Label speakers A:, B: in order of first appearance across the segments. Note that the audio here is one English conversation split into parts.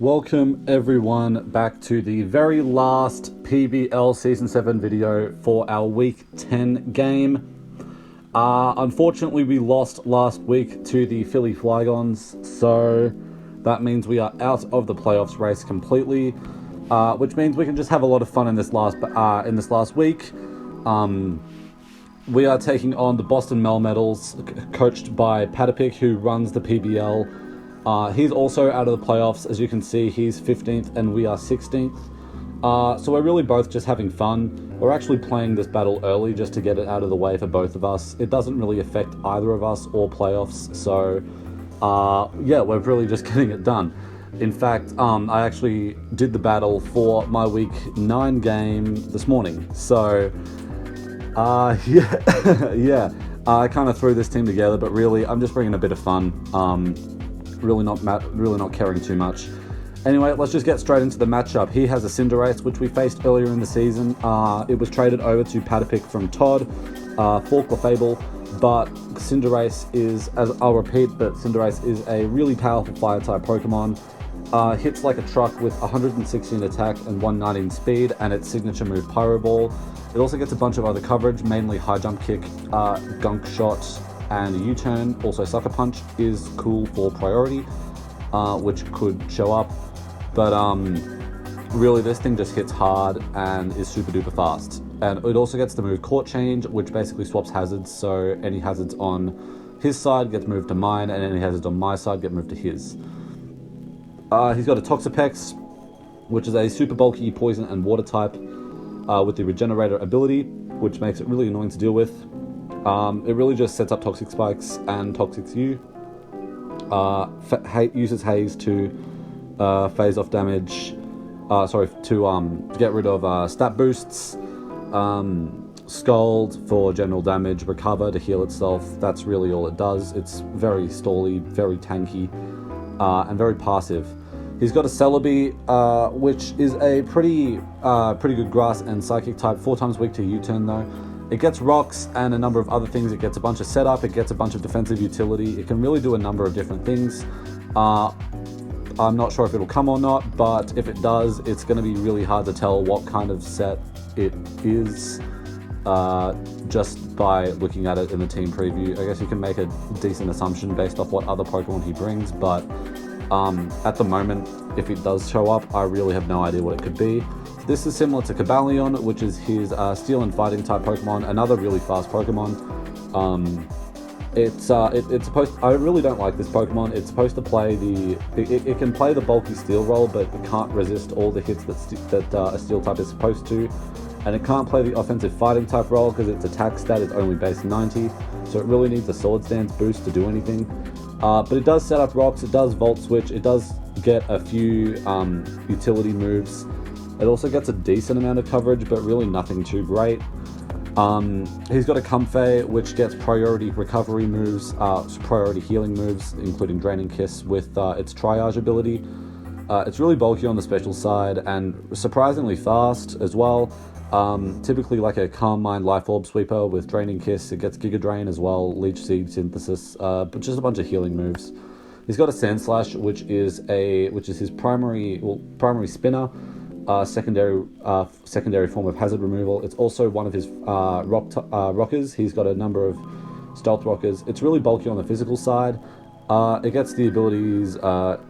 A: Welcome everyone back to the very last PBL Season 7 video for our Week 10 game. Unfortunately, we lost last week to the Philly Flygons, so that means we are out of the playoffs race completely, which means we can just have a lot of fun in this last week. We are taking on the Boston Melmetals, coached by Patepic, who runs the PBL. He's also out of the playoffs. As you can see, he's 15th and we are 16th. So we're really both just having fun. We're actually playing this battle early just to get it out of the way for both of us. It doesn't really affect either of us or playoffs. So yeah, we're really just getting it done. In fact, I actually did the battle for my Week 9 game this morning. So yeah, I kind of threw this team together, but really I'm just bringing a bit of fun. Really not caring too much. Anyway, let's just get straight into the matchup. He has a Cinderace, which we faced earlier in the season. It was traded over to Patepic from Todd, for Clefable, but Cinderace is, as I'll repeat, but Cinderace is a really powerful Fire-type Pokemon. Hits like a truck with 116 attack and 119 speed, and its signature move Pyro Ball. It also gets a bunch of other coverage, mainly High Jump Kick, Gunk Shot, and U-Turn. Also Sucker Punch is cool for priority, which could show up, but really this thing just hits hard and is super duper fast. And it also gets the move Court Change, which basically swaps hazards, so any hazards on his side gets moved to mine, and any hazards on my side get moved to his. He's got a Toxapex, which is a super bulky poison and water type, with the Regenerator ability, which makes it really annoying to deal with. It really just sets up Toxic Spikes and Toxic U. Uses Haze to phase off damage. To get rid of stat boosts. Scald for general damage. Recover to heal itself. That's really all it does. It's very stally, very tanky, and very passive. He's got a Celebi, which is a pretty good Grass and Psychic type. 4 times weak to U-Turn though. It gets rocks and a number of other things. It gets a bunch of setup, it gets a bunch of defensive utility. It can really do a number of different things. I'm not sure if it'll come or not, but if it does, it's going to be really hard to tell what kind of set it is, just by looking at it in the team preview. I guess you can make a decent assumption based off what other Pokemon he brings, but at the moment, if it does show up, I really have no idea what it could be. This is similar to Cobalion, which is his Steel and Fighting type Pokemon, another really fast Pokemon. It's supposed. I really don't like this Pokemon. It's supposed to play it can play the bulky Steel role, but it can't resist all the hits that a Steel type is supposed to, and it can't play the offensive Fighting type role because its attack stat is only base 90. So it really needs a Swords Dance boost to do anything. But it does set up rocks. It does Volt Switch. It does get a few utility moves. It also gets a decent amount of coverage, but really nothing too great. He's got a Comfey, which gets priority recovery moves, priority healing moves, including Draining Kiss with its Triage ability. It's really bulky on the special side and surprisingly fast as well. Typically like a Calm Mind Life Orb Sweeper with Draining Kiss. It gets Giga Drain as well, Leech Seed Synthesis, but just a bunch of healing moves. He's got a Sand Slash, which is his primary spinner. Secondary form of hazard removal. It's also one of his rockers. He's got a number of stealth rockers. It's really bulky on the physical side. It gets the abilities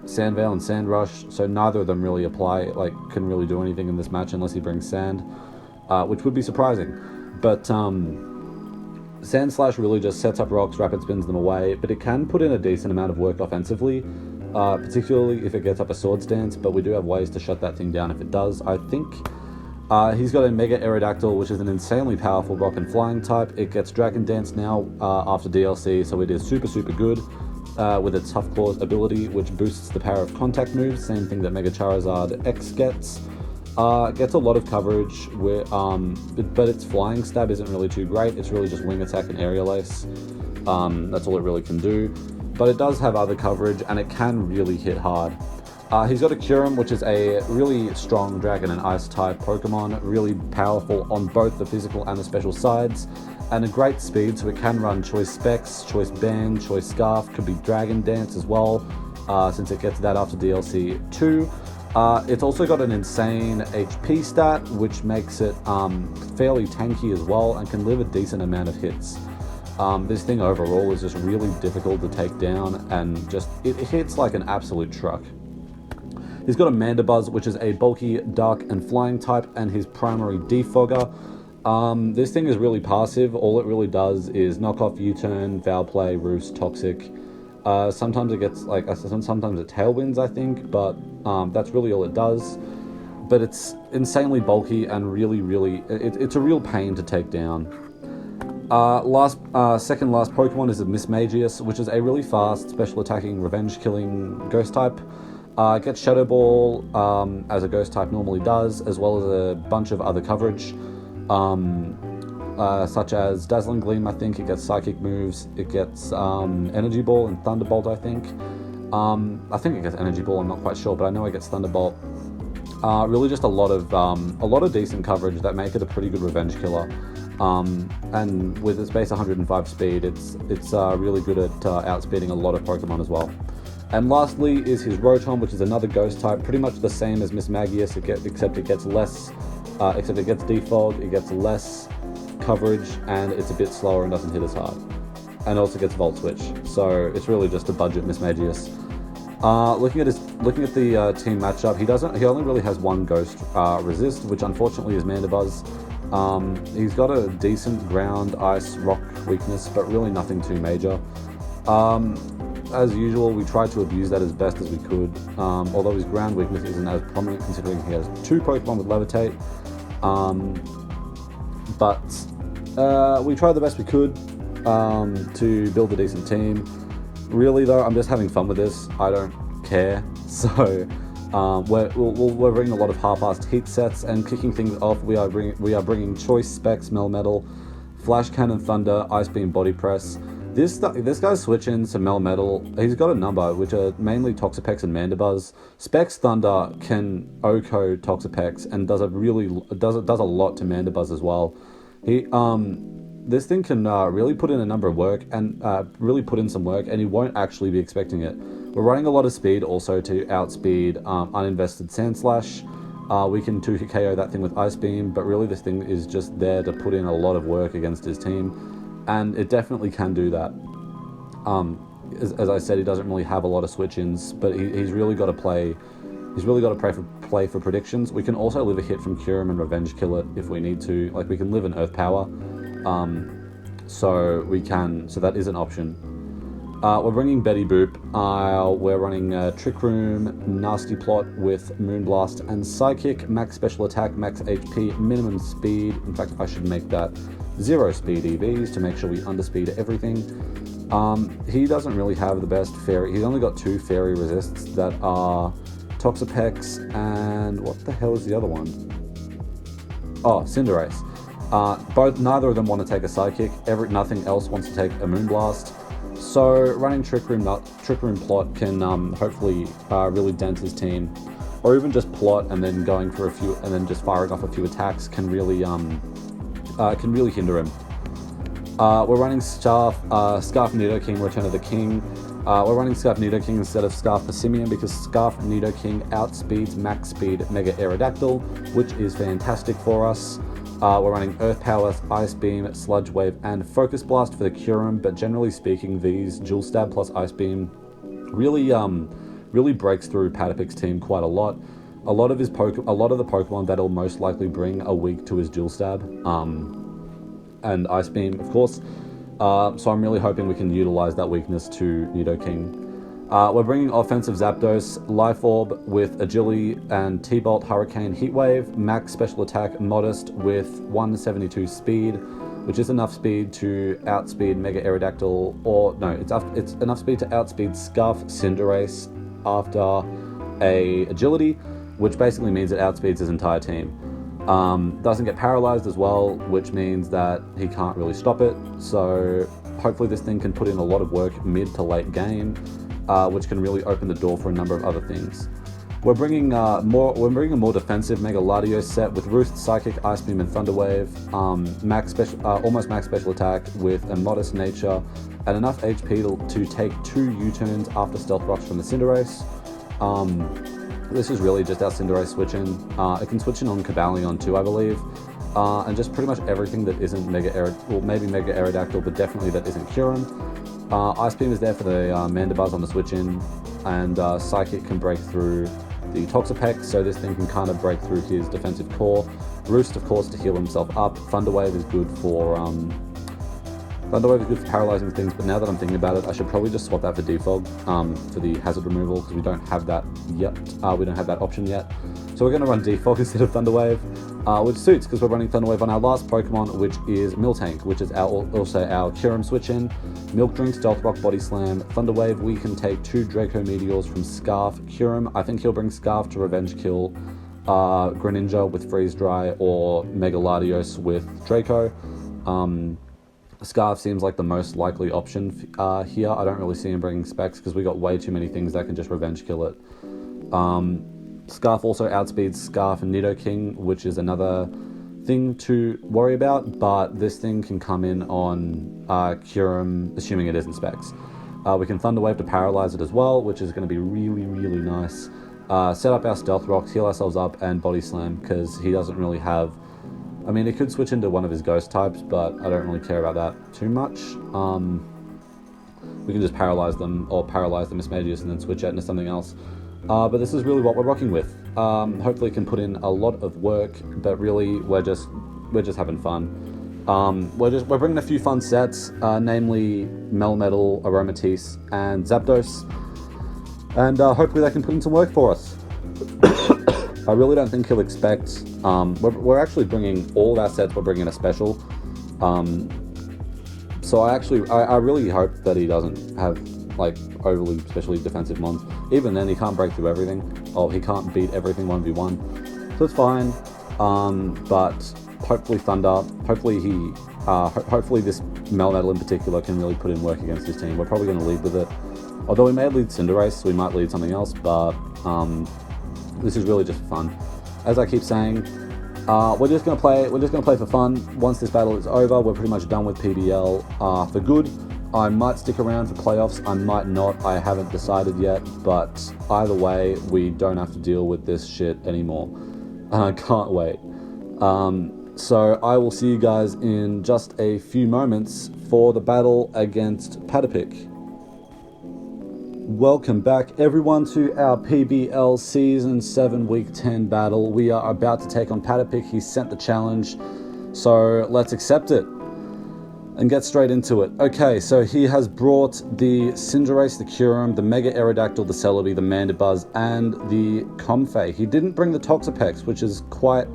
A: Sand Veil and Sand Rush, so neither of them really can really do anything in this match unless he brings Sand, which would be surprising. But Sand Slash really just sets up rocks, rapid spins them away, but it can put in a decent amount of work offensively. Particularly if it gets up a Swords Dance, but we do have ways to shut that thing down if it does, I think. He's got a Mega Aerodactyl, which is an insanely powerful rock and flying type. It gets Dragon Dance now after DLC, so it is super good with its Tough Claws ability, which boosts the power of contact moves, same thing that Mega Charizard X gets. Gets a lot of coverage, but its flying stab isn't really too great. It's really just Wing Attack and Aerial Ace. That's all it really can do. But it does have other coverage, and it can really hit hard. He's got a Kyurem, which is a really strong Dragon and Ice type Pokemon, really powerful on both the physical and the special sides, and a great speed, so it can run Choice Specs, Choice Band, Choice Scarf, could be Dragon Dance as well. since it gets that after DLC 2. It's also got an insane HP stat, which makes it fairly tanky as well and can live a decent amount of hits. This thing overall is just really difficult to take down, and it hits like an absolute truck. He's got a Mandibuzz, which is a bulky, dark, and flying type, and his primary defogger. This thing is really passive. All it really does is knock off U-turn, Foul Play, Roost, Toxic. Sometimes it gets sometimes it tailwinds, I think, but that's really all it does. But it's insanely bulky and really, it's a real pain to take down. Second last Pokemon is a Mismagius, which is a really fast, special attacking, revenge killing ghost type. Gets Shadow Ball, as a ghost type normally does, as well as a bunch of other coverage. Such as Dazzling Gleam, I think. It gets Psychic moves. It gets Energy Ball and Thunderbolt, I think. I think it gets Energy Ball, I'm not quite sure, but I know it gets Thunderbolt. Really just a lot of decent coverage that make it a pretty good revenge killer. And with its base 105 speed, it's really good at outspeeding a lot of Pokemon as well. And lastly is his Rotom, which is another ghost type, pretty much the same as Mismagius, except it gets less, except it gets defog, it gets less coverage, and it's a bit slower and doesn't hit as hard. And also gets Volt Switch, so it's really just a budget Mismagius. Looking at the team matchup, he only really has one Ghost resist, which unfortunately is Mandibuzz. He's got a decent ground, ice, rock weakness, but really nothing too major. As usual, we tried to abuse that as best as we could, although his ground weakness isn't as prominent considering he has 2 Pokemon with Levitate. But we tried the best we could to build a decent team. Really though, I'm just having fun with this. I don't care. So we're bringing a lot of half-assed heat sets, and kicking things off, we are bringing Choice Specs, Melmetal, Flash Cannon Thunder, Ice Beam Body Press. This guy's switching to Melmetal. He's got a number, which are mainly Toxapex and Mandibuzz. Specs Thunder can OHKO Toxapex and does a lot to Mandibuzz as well. This thing can really put in a number of work and really put in some work, and you won't actually be expecting it. We're running a lot of speed also to outspeed uninvested Sandslash. We can 2-hit KO that thing with Ice Beam, but really this thing is just there to put in a lot of work against his team. And it definitely can do that. As I said, he doesn't really have a lot of switch-ins, but he's really got to play. He's really got to play for predictions. We can also live a hit from Kyurem and Revenge Kill it if we need to. Like, we can live an Earth Power, so that is an option. We're bringing Betty Boop. We're running Trick Room, Nasty Plot with Moonblast and Psychic. Max Special Attack, Max HP, minimum speed. In fact, I should make that 0 speed EVs to make sure we underspeed everything. He doesn't really have the best fairy. He's only got 2 fairy resists that are Toxapex and what the hell is the other one? Oh, Cinderace. Neither of them want to take a Psychic. Nothing else wants to take a Moonblast. So running Trick Room Plot can hopefully really dent his team, or even just Plot and then going for a few and then just firing off a few attacks can really hinder him. We're running Scarf Nidoking, Return of the King. We're running Scarf Nidoking instead of Scarf Passimian because Scarf Nidoking outspeeds max speed Mega Aerodactyl, which is fantastic for us. We're running Earth Power, Ice Beam, Sludge Wave, and Focus Blast for the Kyurem, but generally speaking, these Dual Stab plus Ice Beam really breaks through Patepic's team quite a lot. A lot of the Pokemon that'll most likely bring are weak to his Dual Stab, and Ice Beam, of course. So I'm really hoping we can utilize that weakness to Nidoking. We're bringing offensive Zapdos, Life Orb with Agility and T-Bolt, Hurricane, Heatwave, max special attack, Modest with 172 speed, which is enough speed to outspeed Mega Aerodactyl, or no, it's enough speed to outspeed Scarf Cinderace after a Agility, which basically means it outspeeds his entire team. Doesn't get paralyzed as well, which means that he can't really stop it, so hopefully this thing can put in a lot of work mid to late game, which can really open the door for a number of other things. We're bringing We're bringing a more defensive Mega Latios set with Roost, Psychic, Ice Beam, and Thunder Wave. Almost max special attack with a modest nature, and enough HP to take 2 U-turns after Stealth Rocks from the Cinderace. This is really just our Cinderace switch-in. It can switch in on Cobalion too, I believe. And just pretty much everything that isn't maybe Mega Aerodactyl, but definitely that isn't Kyurem. Ice Beam is there for the Mandibuzz on the switch-in, and Psychic can break through the Toxapex, so this thing can kind of break through his defensive core. Roost, of course, to heal himself up. Thunder Wave is good for paralyzing things, but now that I'm thinking about it, I should probably just swap that for Defog for the hazard removal, because we don't have that yet. We don't have that option yet. So we're going to run Defog instead of Thunder Wave, which suits, because we're running Thunder Wave on our last Pokemon, which is Miltank, which is also our Kyurem switch-in. Milk Drink, Stealth Rock, Body Slam. Thunder Wave, we can take 2 Draco Meteors from Scarf. Kyurem, I think he'll bring Scarf to revenge kill Greninja with Freeze Dry, or Mega Latios with Draco. Scarf seems like the most likely option here. I don't really see him bringing Specs, because we got way too many things that can just revenge kill it. Scarf also outspeeds Scarf and Nidoking, which is another thing to worry about, but this thing can come in on Kyurem, assuming it isn't Specs. We can Thunder Wave to paralyze it as well, which is going to be really, really nice. Set up our Stealth Rocks, heal ourselves up, and Body Slam, because he doesn't really have... I mean, he could switch into one of his Ghost types, but I don't really care about that too much. We can just paralyze them, or paralyze the Mismagius and then switch out into something else. But this is really what we're rocking with. Hopefully it can put in a lot of work, but really we're just having fun. We're bringing a few fun sets, namely Melmetal, Aromatisse, and Zapdos, and hopefully they can put in some work for us. I really don't think he'll expect... we're actually bringing all of our sets, we're bringing a special. So I really hope that he doesn't have like overly specially defensive mons. Even then, he can't break through everything. Oh, he can't beat everything 1v1. So it's fine. But hopefully Thunder, hopefully this Melmetal in particular can really put in work against his team. We're probably going to lead with it. Although we may lead Cinderace, so we might lead something else, but this is really just fun. As I keep saying, we're just gonna play for fun. Once this battle is over, we're pretty much done with PBL for good. I might stick around for playoffs, I might not, I haven't decided yet, but either way, we don't have to deal with this shit anymore. And I can't wait. So I will see you guys in just a few moments for the battle against Patepic. Welcome back everyone to our PBL Season 7 Week 10 battle. We are about to take on Patepic. He sent the challenge, so let's accept it and get straight into it. Okay, so he has brought the Cinderace, the Kyurem, the Mega Aerodactyl, the Celebi, the Mandibuzz, and the Comfey. He didn't bring the Toxapex, which is quite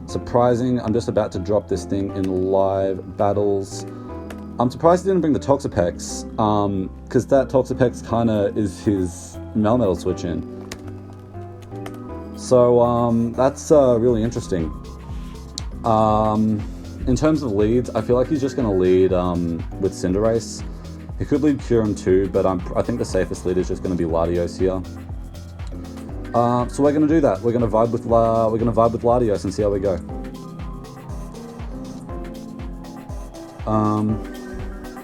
A: surprising. I'm just about to drop this thing in live battles. I'm surprised he didn't bring the Toxapex, because that Toxapex kind of is his Melmetal switch-in. So, that's really interesting. In terms of leads, I feel like he's just going to lead with Cinderace. He could lead Kyurem too, but I think the safest lead is just going to be Latios here. So we're going to do that. We're going to vibe with Latios and see how we go.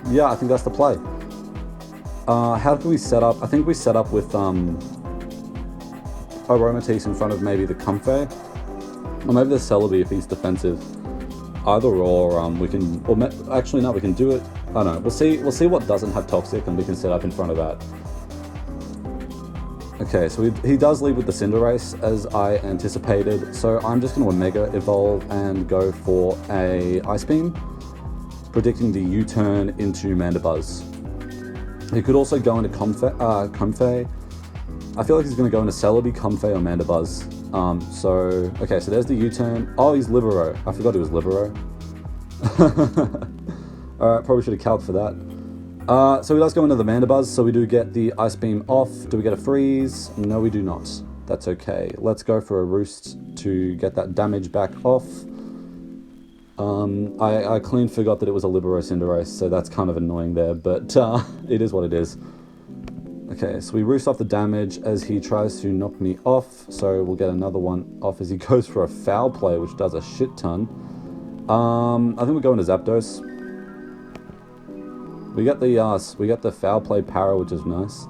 A: Yeah, I think that's the play. How do we set up? I think we set up with Aromatisse in front of maybe the Comfey, or maybe the Celebi if he's defensive. Either or, we can, or actually no, we can do it. I don't know. We'll see what doesn't have Toxic, and we can set up in front of that. Okay, so he does lead with the Cinderace as I anticipated. So I'm just going to Omega Evolve and go for a Ice Beam, predicting the U-turn into Mandibuzz. He could also go into Comfey. I feel like he's going to go into Celebi, Comfey, or Mandibuzz. Okay, so there's the U-turn. Oh, he's Libero. I forgot he was Libero. Alright, probably should have calced for that. So he does go into the Mandibuzz, so we do get the Ice Beam off. Do we get a freeze? No, we do not. That's okay. Let's go for a Roost to get that damage back off. I clean forgot that it was a Libero Cinderace, so that's kind of annoying there, but it is what it is. Okay, so we roost off the damage as he tries to knock me off, so we'll get another one off as he goes for a foul play, which does a shit ton. I think we're going to Zapdos. We get the foul play para, which is nice.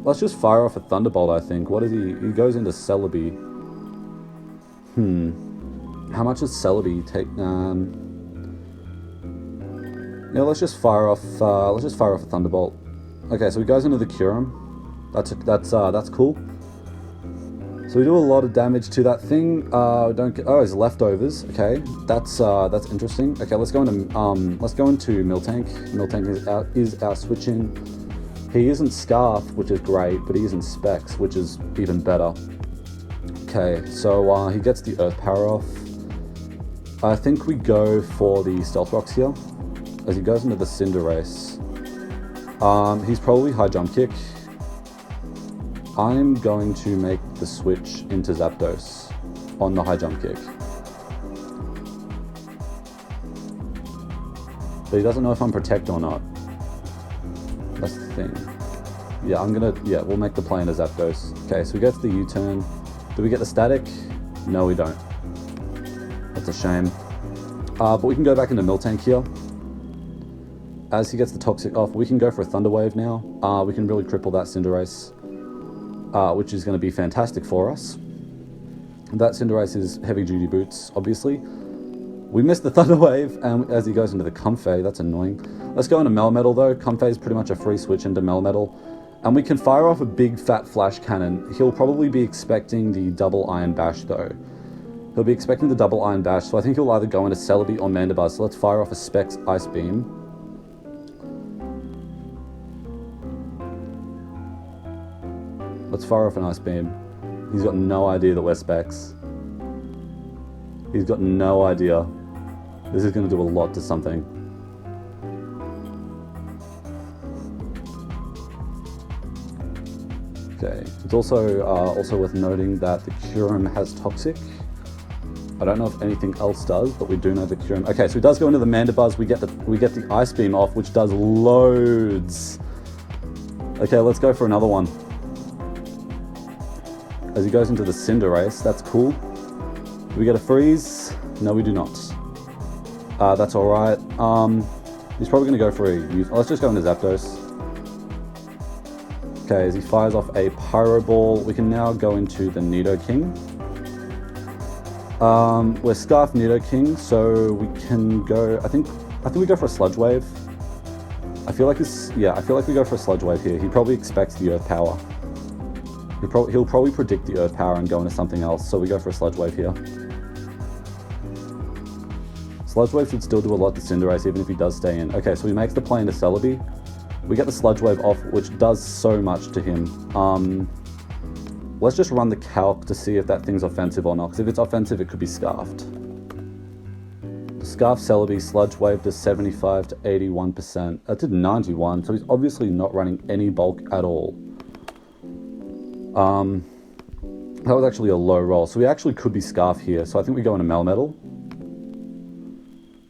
A: Let's just fire off a Thunderbolt, I think. What is he? He goes into Celebi. How much does Celebi take? Yeah, let's just fire off a Thunderbolt. Okay, so he goes into the Kyurem. That's cool. So we do a lot of damage to that thing. His leftovers. Okay, that's interesting. Okay, let's go into Miltank. Miltank is out switching. He isn't Scarf, which is great, but he isn't Specs, which is even better. Okay, so he gets the Earth Power off. I think we go for the Stealth Rocks here, as he goes into the Cinderace. He's probably High Jump Kick. I'm going to make the switch into Zapdos on the High Jump Kick. But he doesn't know if I'm Protect or not. That's the thing. Yeah, we'll make the play into Zapdos. Okay, so we get the U-turn. Do we get the Static? No, we don't. That's a shame. But we can go back into Miltank here. As he gets the Toxic off, we can go for a Thunder Wave now. We can really cripple that Cinderace, which is going to be fantastic for us. That Cinderace is Heavy Duty Boots, obviously. We missed the Thunder Wave, and as he goes into the Comfey, that's annoying. Let's go into Melmetal though. Comfey is pretty much a free switch into Melmetal. And we can fire off a big fat Flash Cannon. He'll probably be expecting the double Iron Bash though. He'll be expecting the double Iron Bash, so I think he'll either go into Celebi or Mandibuzz. So let's fire off a Specs Ice Beam. Let's fire off an Ice Beam. He's got no idea that we're Specs. He's got no idea. This is going to do a lot to something. Okay, it's also worth noting that the Kyurem has Toxic. I don't know if anything else does, but we do know the Kyurem. Okay, so he does go into the Mandibuzz. We get the Ice Beam off, which does loads. Okay, let's go for another one. As he goes into the Cinderace, that's cool. Do we get a freeze? No, we do not. That's alright. He's probably going to go for a... Let's just go into Zapdos. Okay, as he fires off a Pyro Ball, we can now go into the Nidoking. We're Scarf Nidoking, so we can go... I think we go for a Sludge Wave. I feel like we go for a Sludge Wave here. He probably expects the Earth Power. He'll probably predict the Earth Power and go into something else, so we go for a Sludge Wave here. Sludge Wave should still do a lot to Cinderace, even if he does stay in. Okay, so he makes the play into Celebi. We get the Sludge Wave off, which does so much to him. Let's just run the calc to see if that thing's offensive or not, because if it's offensive, it could be Scarfed. Scarf Celebi, Sludge Wave does 75 to 81%. That did 91, so he's obviously not running any bulk at all. That was actually a low roll, so we actually could be Scarf here, so I think we go into Melmetal.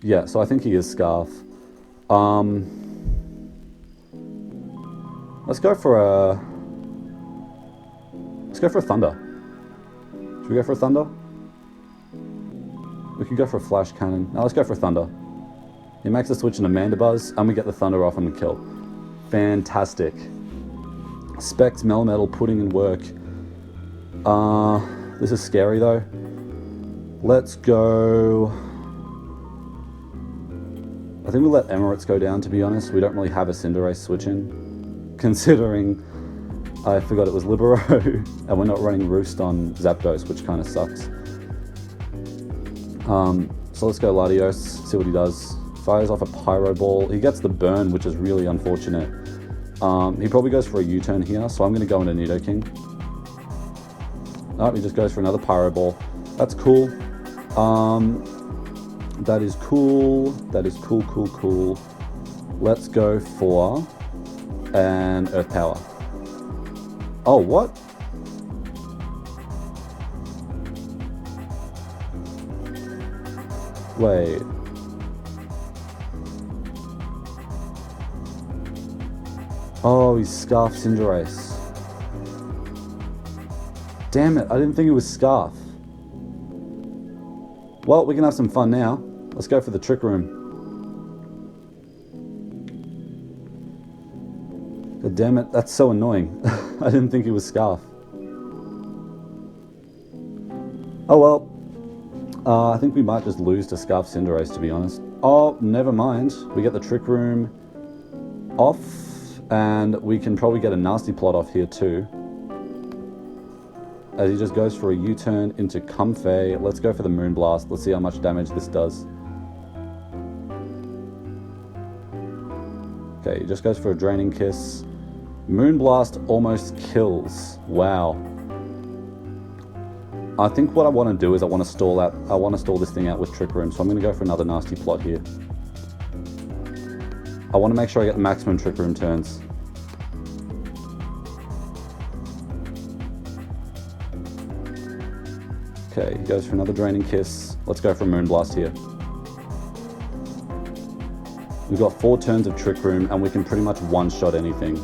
A: Yeah, so I think he is Scarf. Let's go for a Thunder. Should we go for a Thunder? We could go for a Flash Cannon. Now let's go for a Thunder. He makes a switch into Mandibuzz, and we get the Thunder off on the kill. Fantastic. Specs Melmetal putting in work. This is scary though. Let's go... I think we'll let Emirates go down, to be honest. We don't really have a Cinderace switch in, considering I forgot it was Libero, and we're not running Roost on Zapdos, which kind of sucks. So let's go Latios, see what he does. Fires off a Pyro Ball. He gets the burn, which is really unfortunate. He probably goes for a U-turn here, so I'm going to go into Nidoking. Nope, he just goes for another Pyro Ball. That's cool. That is cool. That is cool, cool, cool. Let's go for an Earth Power. Oh, what? Wait. Oh, he's Scarf Cinderace. Damn it, I didn't think it was Scarf. Well, we can have some fun now. Let's go for the Trick Room. God damn it, that's so annoying. I didn't think it was Scarf. Oh well. I think we might just lose to Scarf Cinderace, to be honest. Oh, never mind. We get the Trick Room off, and we can probably get a Nasty Plot off here too. As he just goes for a U-turn into Comfey. Let's go for the Moonblast. Let's see how much damage this does. Okay, he just goes for a Draining Kiss. Moonblast almost kills. Wow. I think what I want to do is I want to stall this thing out with Trick Room, so I'm going to go for another Nasty Plot here. I want to make sure I get the maximum Trick Room turns. Okay, he goes for another Draining Kiss. Let's go for a Moonblast here. We've got 4 turns of Trick Room, and we can pretty much one-shot anything.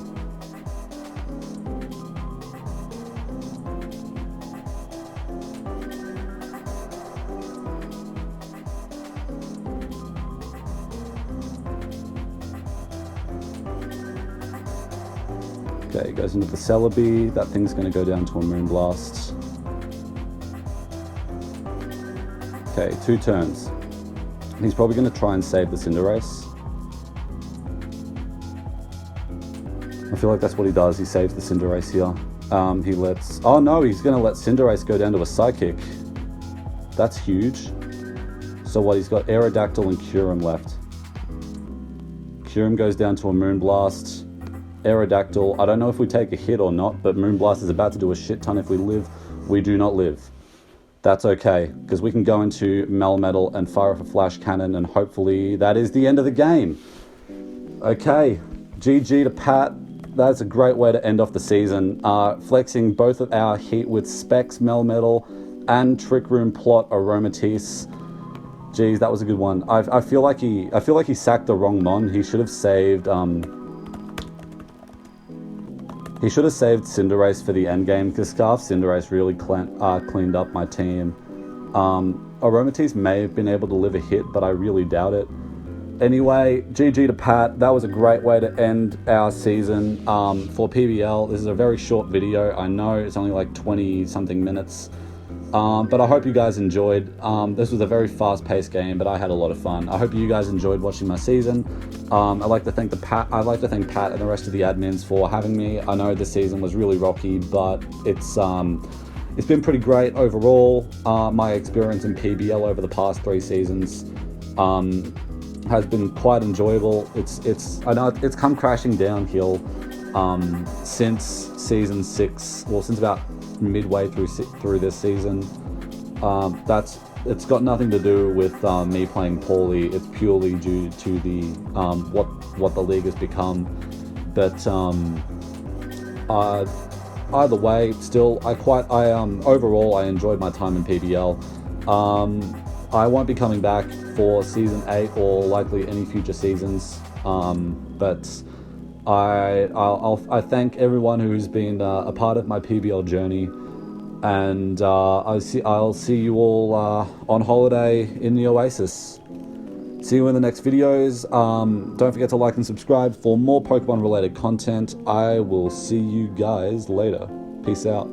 A: Okay, he goes into the Celebi. That thing's going to go down to a Moonblast. Okay, 2 turns. He's probably going to try and save the Cinderace. I feel like that's what he does. He saves the Cinderace here. He lets... Oh no, he's going to let Cinderace go down to a Psychic. That's huge. So what, he's got Aerodactyl and Kyurem left. Kyurem goes down to a Moonblast. Aerodactyl, I don't know if we take a hit or not, but Moonblast is about to do a shit ton if we live. We do not live. That's okay, because we can go into Melmetal and fire off a Flash Cannon, and hopefully that is the end of the game. Okay, GG to Pat. That's a great way to end off the season. Flexing both of our heat with Specs Melmetal and Trick Room Plot Aromatisse. Geez, that was a good one. I feel like he sacked the wrong Mon. He should have saved Cinderace for the end game, because Scarf Cinderace really cleaned up my team. Aromatisse may have been able to live a hit, but I really doubt it. Anyway, GG to Pat. That was a great way to end our season for PBL. This is a very short video. I know it's only like 20-something minutes. But I hope you guys enjoyed. This was a very fast-paced game, but I had a lot of fun. I hope you guys enjoyed watching my season. I'd like to thank Pat and the rest of the admins for having me. I know this season was really rocky, but it's been pretty great overall. My experience in PBL over the past 3 seasons has been quite enjoyable. I know it's come crashing downhill since season 6, well, since about midway through this season. It's got nothing to do with me playing poorly. It's purely due to the what the league has become. But either way, still overall I enjoyed my time in PBL. I won't be coming back for season 8 or likely any future seasons. But I thank everyone who's been a part of my PBL journey, and I'll see you all on holiday in the Oasis. See you in the next videos. Don't forget to like and subscribe for more Pokemon related content. I will see you guys later. Peace out.